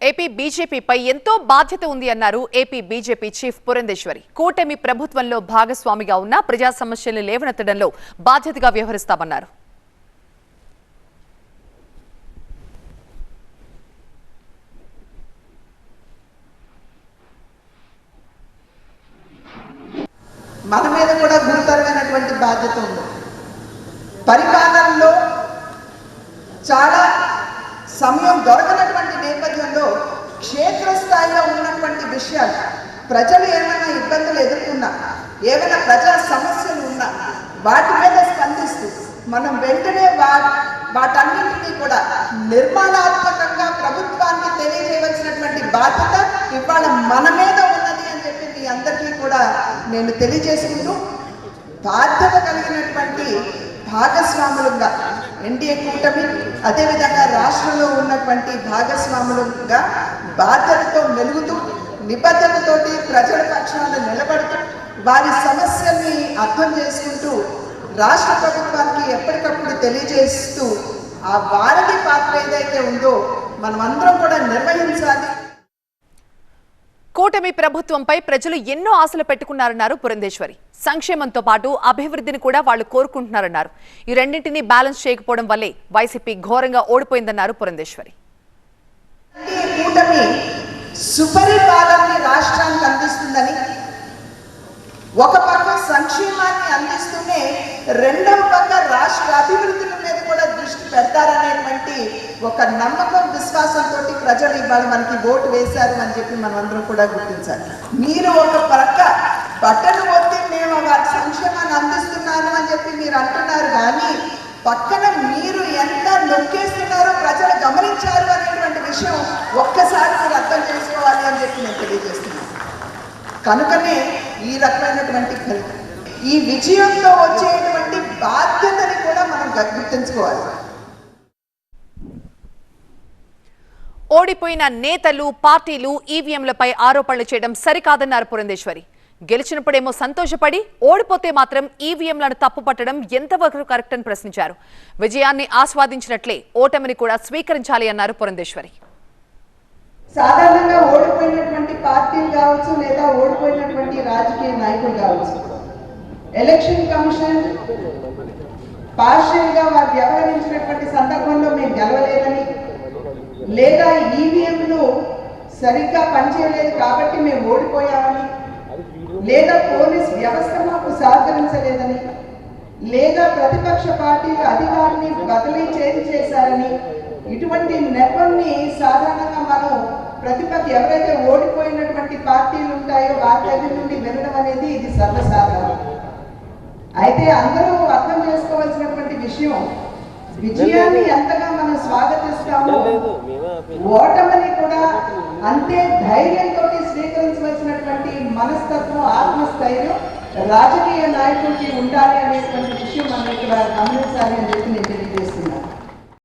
AP బీజేపీపై ఎంతో బాధ్యత ఉంది అన్నారు ఏపీ బీజేపీ చీఫ్ పురంధేశ్వరి. కూటమి ప్రభుత్వంలో భాగస్వామిగా ఉన్న ప్రజా సమస్యలను లేవనెత్తడంలో బాధ్యతగా వ్యవహరిస్తామన్నారు. మన మీద కూడా గురుతరమైనటువంటి బాధ్యత ఉంది. పరిపాలనలో చాలా సమయం దొరకనటువంటి నేపథ్యంలో క్షేత్రస్థాయిలో ఉన్నటువంటి విషయాలు, ప్రజలు ఏమైనా ఇబ్బందులు ఎదుర్కొన్నా, ఏమైనా ప్రజా సమస్యలు ఉన్నా వాటి మీద స్పందిస్తూ మనం వెంటనే వాటన్నింటినీ కూడా నిర్మాణాత్మకంగా ప్రభుత్వానికి తెలియజేయవలసినటువంటి బాధ్యత ఇవాళ మన మీద ఉన్నది అని చెప్పి మీ అందరికీ కూడా నేను తెలియజేసుకుంటూ, బాధ్యత కలిగినటువంటి భాగస్వాములుగా ఎన్డీఏ కూటమి, అదేవిధంగా రాష్ట్రంలో ఉన్నటువంటి భాగస్వాములుగా బాధ్యతతో మెలుగుతూ, నిబద్ధతతోటి ప్రజల పక్షాన నిలబడుతూ, వారి సమస్యల్ని అర్థం చేసుకుంటూ రాష్ట్ర ప్రభుత్వానికి ఎప్పటికప్పుడు తెలియజేస్తూ ఆ వారధి పాత్ర ఏదైతే ఉందో మనమందరం కూడా నిర్వహించాలి. కూటమి ప్రభుత్వంపై ప్రజలు ఎన్నో ఆశలు పెట్టుకున్నారన్నారు పురంధేశ్వరి. సంక్షేమంతో పాటు అభివృద్ధిని కూడా వాళ్ళు కోరుకుంటున్నారన్నారు. ఈ రెండింటినీ బ్యాలెన్స్ చేయకపోవడం వల్లే వైసీపీ ఘోరంగా ఓడిపోయిందన్నారు పురంధేశ్వరి. కూటమి సుపరిపాలనని రాష్ట్రానికి అందిస్తుందని, ఒక పక్క సంక్షేమాన్ని అందిస్తూనే రెండవ పక్క రాష్ట్ర అభివృద్ధుల మీద కూడా దృష్టి పెడతారనేటువంటి ఒక నమ్మకం, విశ్వాసంతో ప్రజలు ఇవాళ మనకి ఓటు వేశారు అని చెప్పి మనమందరం కూడా గుర్తించాలి. మీరు ఒక పక్క బట్టలు వద్ది మేము వారి సంక్షేమాన్ని అందిస్తున్నాను అని చెప్పి మీరు అంటున్నారు, కానీ పక్కన మీరు ఎంత నొక్కేస్తున్నారో ప్రజలు గమనించారు అనేటువంటి విషయం ఒక్కసారి మీరు అర్థం చేసుకోవాలి అని చెప్పి నేను తెలియజేస్తున్నాను. కనుకనే ఈ రకమైనటువంటి ఈ విజయంతో వచ్చేటువంటి బాధ్యతని కూడా మనం గుర్తుంచుకోవాలి. ఓడిపోయిన నేతలు, పార్టీలు ఈవీఎంలపై ఆరోపణలు చేయడం సరికాదన్నారు పురంధేశ్వరి. గెలిచినప్పుడేమో సంతోషపడి, ఓడిపోతే మాత్రం ఈవీఎంలను తప్పుపట్టడం ఎంతవరకు కరెక్ట్ అని ప్రశ్నించారు. విజయాన్ని ఆస్వాదించినట్లే ఓటమిని కూడా స్వీకరించాలి అన్నారు పురంధేశ్వరి. సాధారణంగా ఓడిపోయినటువంటి పార్టీలు కావచ్చు, లేదా ఓడిపోయినటువంటి రాజకీయ నాయకులు కావచ్చు, ఎలక్షన్ కమిషన్ పార్షియల్ గా వారు వ్యవహరించినటువంటి సందర్భంలో మేము గెలవలేదని, లేదా ఈవీఎంలు సరిగ్గా పనిచేయలేదు కాబట్టి మేము ఓడిపోయామని, లేదా పోలీస్ వ్యవస్థ మాకు సహకరించలేదని, లేదా ప్రతిపక్ష పార్టీలు అధికారిని బదిలీ చేశారని, ఇటువంటి నెపంని సాధారణంగా మనం ఎవరైతే ఓడిపోయినటువంటి పార్టీలు ఉంటాయో వారి దగ్గర నుండి వినడం అనేది ఇది సర్వసాధారణం. అయితే అందరూ అర్థం చేసుకోవాల్సినటువంటి విషయం, విజయాన్ని ఎంతగా మనం స్వాగతిస్తామో ఓటమిని కూడా అంతే ధైర్యంతో స్వీకరించవలసినటువంటి మనస్తత్వం, ఆత్మస్థైర్యం రాజకీయ నాయకుడికి ఉండాలి అనేటువంటి విషయం మనం ఇక్కడ గమనించాలి అని చెప్పి నేను తెలియజేస్తాను.